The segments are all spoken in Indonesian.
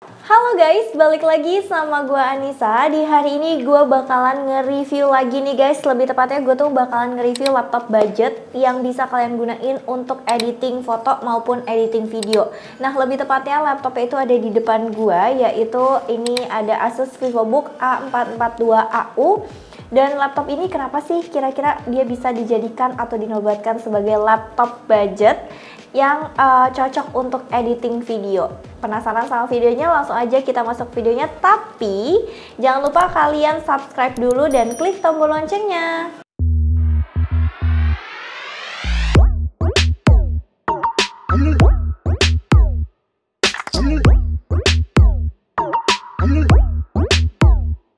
Halo guys, balik lagi sama gue Anissa. Di hari ini gue bakalan nge-review lagi nih guys. Lebih tepatnya gue tuh bakalan nge-review laptop budget yang bisa kalian gunain untuk editing foto maupun editing video. Nah, lebih tepatnya laptopnya itu ada di depan gue, yaitu ini ada Asus VivoBook A442AU. Dan laptop ini kenapa sih kira-kira dia bisa dijadikan atau dinobatkan sebagai laptop budget yang cocok untuk editing video? Penasaran sama videonya? Langsung aja kita masuk videonya. Tapi jangan lupa kalian subscribe dulu dan klik tombol loncengnya.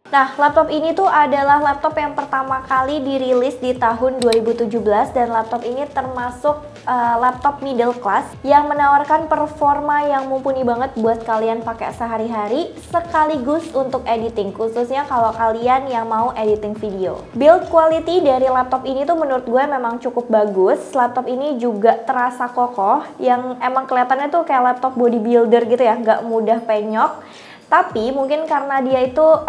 Nah, laptop ini tuh adalah laptop yang pertama kali dirilis di tahun 2017 dan laptop ini termasuk laptop middle class yang menawarkan performa yang mumpuni banget buat kalian pakai sehari-hari sekaligus untuk editing, khususnya kalau kalian yang mau editing video. Build quality dari laptop ini tuh menurut gue memang cukup bagus. Laptop ini juga terasa kokoh, yang emang kelihatannya tuh kayak laptop bodybuilder gitu ya, nggak mudah penyok. Tapi mungkin karena dia itu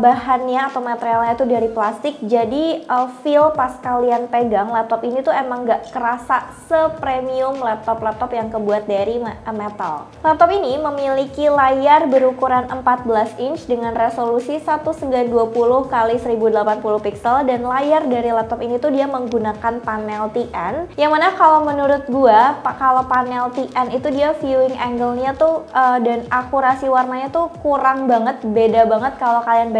bahannya atau materialnya itu dari plastik, jadi feel pas kalian pegang laptop ini tuh emang gak kerasa sepremium laptop-laptop yang kebuat dari metal. Laptop ini memiliki layar berukuran 14 inch dengan resolusi 1920 x 1080 pixel, dan layar dari laptop ini tuh dia menggunakan panel TN, yang mana kalau menurut gua kalau panel TN itu dia viewing angle-nya tuh dan akurasi warnanya tuh kurang banget, beda banget kalau kalian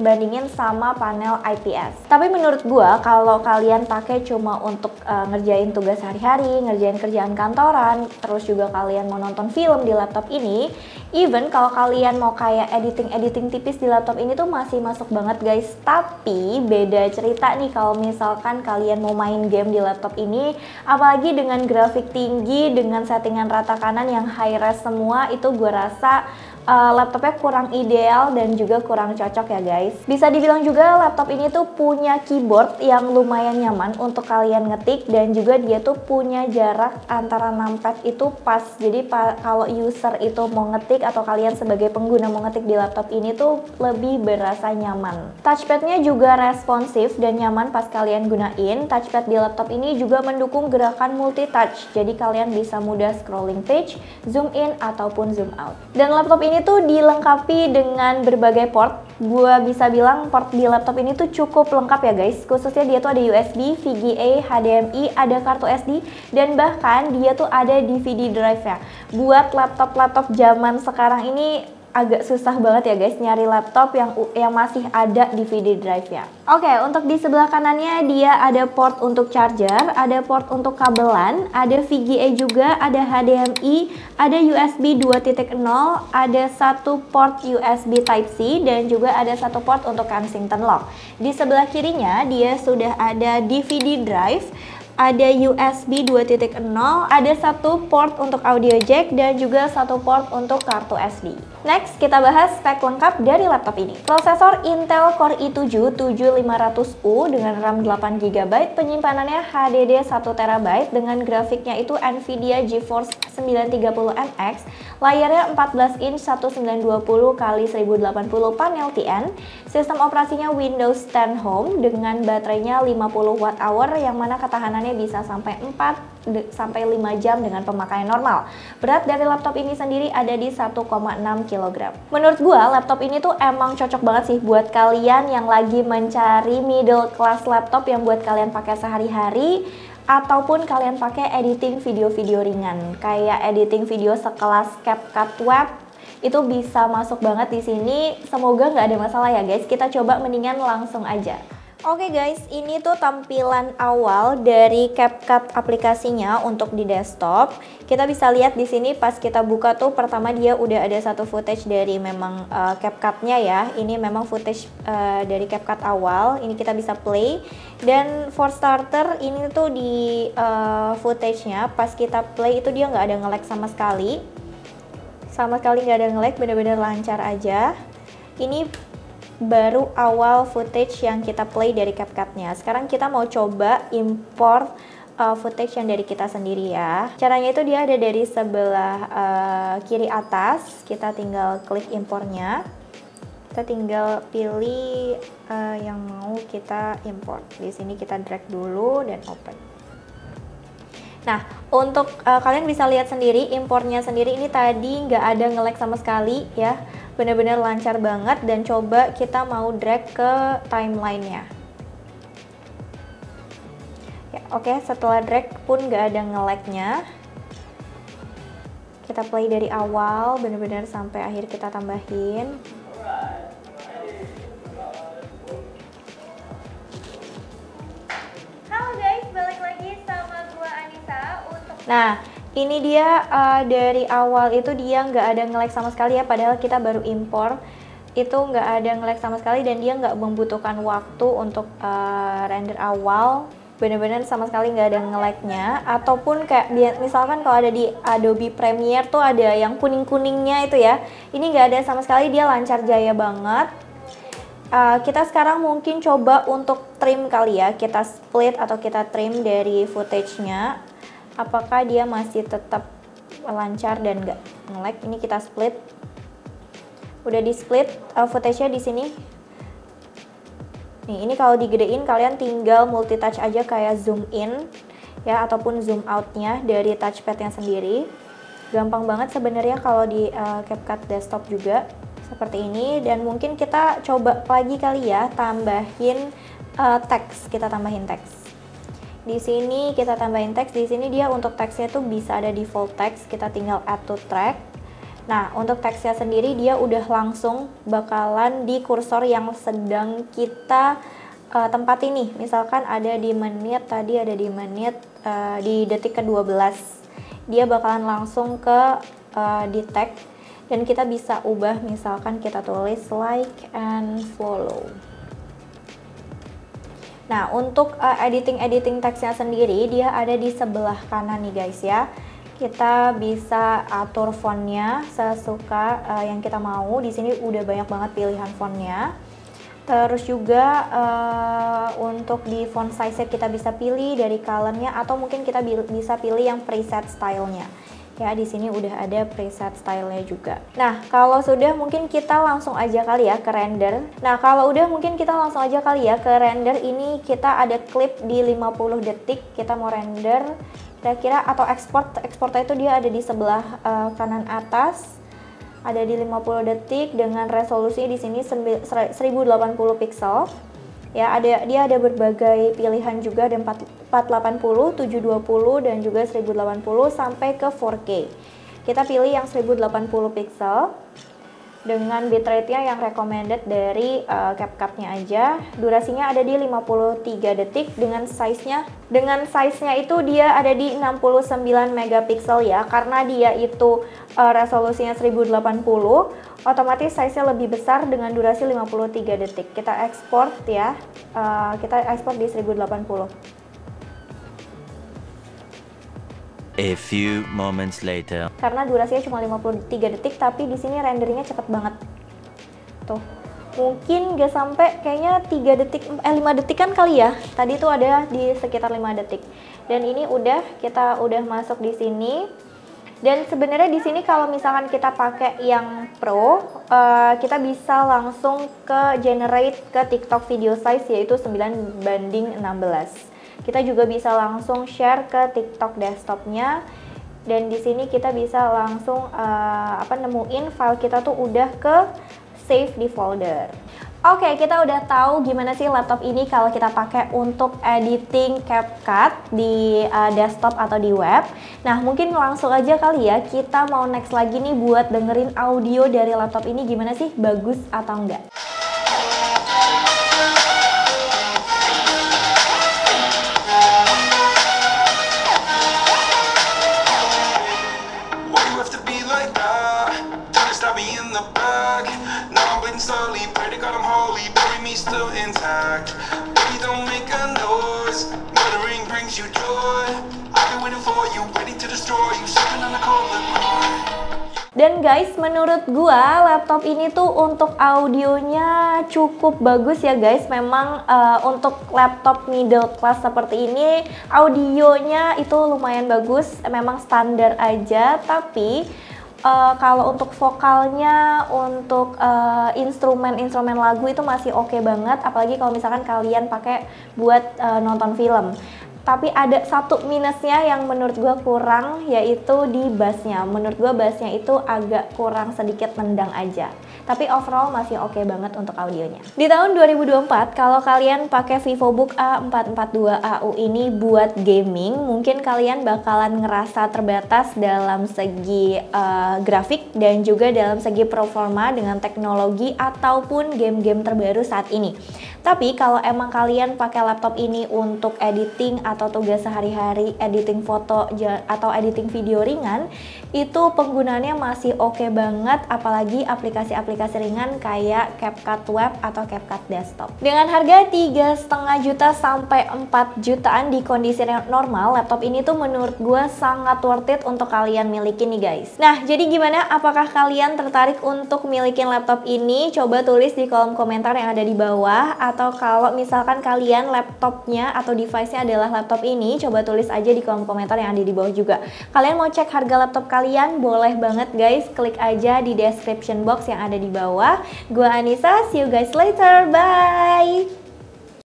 bandingin sama panel IPS. Tapi menurut gua kalau kalian pakai cuma untuk ngerjain tugas sehari-hari, ngerjain kerjaan kantoran, terus juga kalian mau nonton film di laptop ini, even kalau kalian mau kayak editing tipis di laptop ini tuh masih masuk banget guys. Tapi beda cerita nih kalau misalkan kalian mau main game di laptop ini, apalagi dengan grafik tinggi, dengan settingan rata kanan yang high res semua, itu gua rasa laptopnya kurang ideal dan juga kurang cocok ya guys. Bisa dibilang juga laptop ini tuh punya keyboard yang lumayan nyaman untuk kalian ngetik, dan juga dia tuh punya jarak antara numpad itu pas. Jadi kalau user itu mau ngetik atau kalian sebagai pengguna mau ngetik di laptop ini tuh lebih berasa nyaman. Touchpadnya juga responsif dan nyaman pas kalian gunain. Touchpad di laptop ini juga mendukung gerakan multi touch, jadi kalian bisa mudah scrolling page, zoom in ataupun zoom out. Dan laptop ini tuh dilengkapi dengan berbagai port. Gua bisa bilang port di laptop ini tuh cukup lengkap ya guys. Khususnya dia tuh ada USB, VGA, HDMI, ada kartu SD, dan bahkan dia tuh ada DVD drive ya. Buat laptop-laptop zaman sekarang ini agak susah banget ya guys nyari laptop yang masih ada DVD drive-nya. Oke, untuk di sebelah kanannya dia ada port untuk charger, ada port untuk kabelan, ada VGA juga, ada HDMI, ada USB 2.0, ada satu port USB Type-C, dan juga ada satu port untuk Kensington lock. Di sebelah kirinya dia sudah ada DVD drive, ada USB 2.0, ada satu port untuk audio jack, dan juga satu port untuk kartu SD. Next, kita bahas spek lengkap dari laptop ini. Prosesor Intel Core i7 7500U dengan RAM 8GB, penyimpanannya HDD 1TB dengan grafiknya itu Nvidia GeForce 930MX, layarnya 14 inch 1920 x 1080 panel TN, sistem operasinya Windows 10 Home dengan baterainya 50 Wh yang mana ketahanannya bisa sampai 4-5 jam dengan pemakaian normal. Berat dari laptop ini sendiri ada di 1,6 kg. Menurut gua laptop ini tuh emang cocok banget sih buat kalian yang lagi mencari middle class laptop yang buat kalian pakai sehari-hari, ataupun kalian pakai editing video-video ringan kayak editing video sekelas CapCut Web. Itu bisa masuk banget di sini. Semoga nggak ada masalah ya guys. Kita coba mendingan langsung aja. Oke guys, ini tuh tampilan awal dari CapCut aplikasinya untuk di desktop. Kita bisa lihat di sini pas kita buka tuh pertama dia udah ada satu footage dari memang CapCut-nya ya. Ini memang footage dari CapCut awal. Ini kita bisa play. Dan for starter ini tuh di footage-nya pas kita play itu dia nggak ada nge-lag sama sekali. Sama sekali nggak ada nge-lag, bener-bener lancar aja. Ini baru awal footage yang kita play dari CapCut-nya. Sekarang kita mau coba import footage yang dari kita sendiri ya. Caranya itu dia ada dari sebelah kiri atas, kita tinggal klik impornya. Kita tinggal pilih yang mau kita import. Di sini kita drag dulu dan open. Nah, untuk kalian bisa lihat sendiri importnya sendiri ini tadi nggak ada nge-lag sama sekali ya, benar-benar lancar banget. Dan coba kita mau drag ke timelinenya. Ya, oke, setelah drag pun nggak ada nge-lagnya. Kita play dari awal, benar-benar sampai akhir kita tambahin. Nah, ini dia dari awal itu dia nggak ada nge-lag sama sekali ya, padahal kita baru impor. Itu nggak ada nge-lag sama sekali dan dia nggak membutuhkan waktu untuk render awal. Bener-bener sama sekali nggak ada nge-lagnya. Ataupun kayak misalkan kalau ada di Adobe Premiere tuh ada yang kuning-kuningnya itu ya. Ini nggak ada sama sekali, dia lancar jaya banget. Kita sekarang mungkin coba untuk trim kali ya. Kita split atau kita trim dari footage-nya. Apakah dia masih tetap lancar dan nggak nge-lag? Ini kita split. Udah di split footage-nya di sini. Nih, ini kalau digedein kalian tinggal multitouch aja kayak zoom in ya, ataupun zoom out-nya dari touchpad-nya sendiri. Gampang banget sebenarnya kalau di CapCut desktop juga seperti ini. Dan mungkin kita coba lagi kali ya, tambahin teks. Kita tambahin teks. Di sini kita tambahin teks. Di sini dia untuk teksnya tuh bisa ada default text. Kita tinggal add to track. Nah, untuk teksnya sendiri dia udah langsung bakalan di kursor yang sedang kita tempati nih. Misalkan ada di menit, tadi ada di menit di detik ke-12. Dia bakalan langsung ke di tag dan kita bisa ubah, misalkan kita tulis like and follow. Nah, untuk editing teksnya sendiri dia ada di sebelah kanan nih guys ya. Kita bisa atur fontnya sesuka yang kita mau. Di sini udah banyak banget pilihan fontnya. Terus juga untuk di font size kita bisa pilih dari colornya atau mungkin kita bisa pilih yang preset stylenya. Ya, di sini udah ada preset stylenya juga. Nah, kalau sudah mungkin kita langsung aja kali ya ke render. Nah, kalau udah mungkin kita langsung aja kali ya ke render. Ini kita ada klip di 50 detik. Kita mau render kira-kira atau exportnya itu dia ada di sebelah kanan atas. Ada di 50 detik dengan resolusi di sini 1080 pixel. Ya, dia ada berbagai pilihan juga, ada 480, 720 dan juga 1080 sampai ke 4K. Kita pilih yang 1080 pixel dengan bitrate-nya yang recommended dari CapCut-nya aja. Durasinya ada di 53 detik dengan size-nya itu dia ada di 69 megapiksel ya. Karena dia itu resolusinya 1080, otomatis size-nya lebih besar dengan durasi 53 detik. Kita ekspor ya. Kita ekspor di 1080. A few moments later. Karena durasinya cuma 53 detik, tapi di sini renderingnya cepet banget. Tuh, mungkin gak sampai kayaknya 3 detik, 5 detikan kali ya. Tadi tuh ada di sekitar 5 detik. Dan ini kita udah masuk di sini. Dan sebenarnya di sini kalau misalkan kita pakai yang Pro, kita bisa langsung ke generate ke TikTok video size yaitu 9:16. Kita juga bisa langsung share ke TikTok desktopnya, dan di sini kita bisa langsung nemuin file kita tuh udah ke save di folder. Oke, kita udah tahu gimana sih laptop ini kalau kita pakai untuk editing CapCut di desktop atau di web. Nah, mungkin langsung aja kali ya kita mau next lagi nih buat dengerin audio dari laptop ini gimana sih, bagus atau enggak. Slowly, pray to God I'm holy, bury me still intact. Baby, don't make a noise, muttering brings you joy. I've been waiting for you, ready to destroy you, sleeping on the cold liquor. Dan guys, menurut gua laptop ini tuh untuk audionya cukup bagus ya guys. Memang untuk laptop middle class seperti ini audionya itu lumayan bagus, memang standar aja. Tapi kalau untuk vokalnya, untuk instrumen lagu itu masih oke banget. Apalagi kalau misalkan kalian pakai buat nonton film. Tapi ada satu minusnya yang menurut gue kurang, yaitu di bassnya. Menurut gue bassnya itu agak kurang sedikit nendang aja. Tapi overall masih oke banget untuk audionya. Di tahun 2024, kalau kalian pakai VivoBook A442AU ini buat gaming, mungkin kalian bakalan ngerasa terbatas dalam segi grafik dan juga dalam segi performa dengan teknologi ataupun game-game terbaru saat ini. Tapi kalau emang kalian pakai laptop ini untuk editing atau tugas sehari-hari, editing foto atau editing video ringan, itu penggunaannya masih oke banget, apalagi aplikasi-aplikasi ringan kayak CapCut Web atau CapCut Desktop. Dengan harga 3,5 juta sampai 4 jutaan di kondisi normal, laptop ini tuh menurut gue sangat worth it untuk kalian milikin nih guys. Nah, jadi gimana? Apakah kalian tertarik untuk milikin laptop ini? Coba tulis di kolom komentar yang ada di bawah. Atau kalau misalkan kalian laptopnya atau device-nya adalah laptop ini, coba tulis aja di kolom komentar yang ada di bawah juga. Kalian mau cek harga laptop kalian? Boleh banget guys, klik aja di description box yang ada di bawah. Gua Anissa, see you guys later, bye!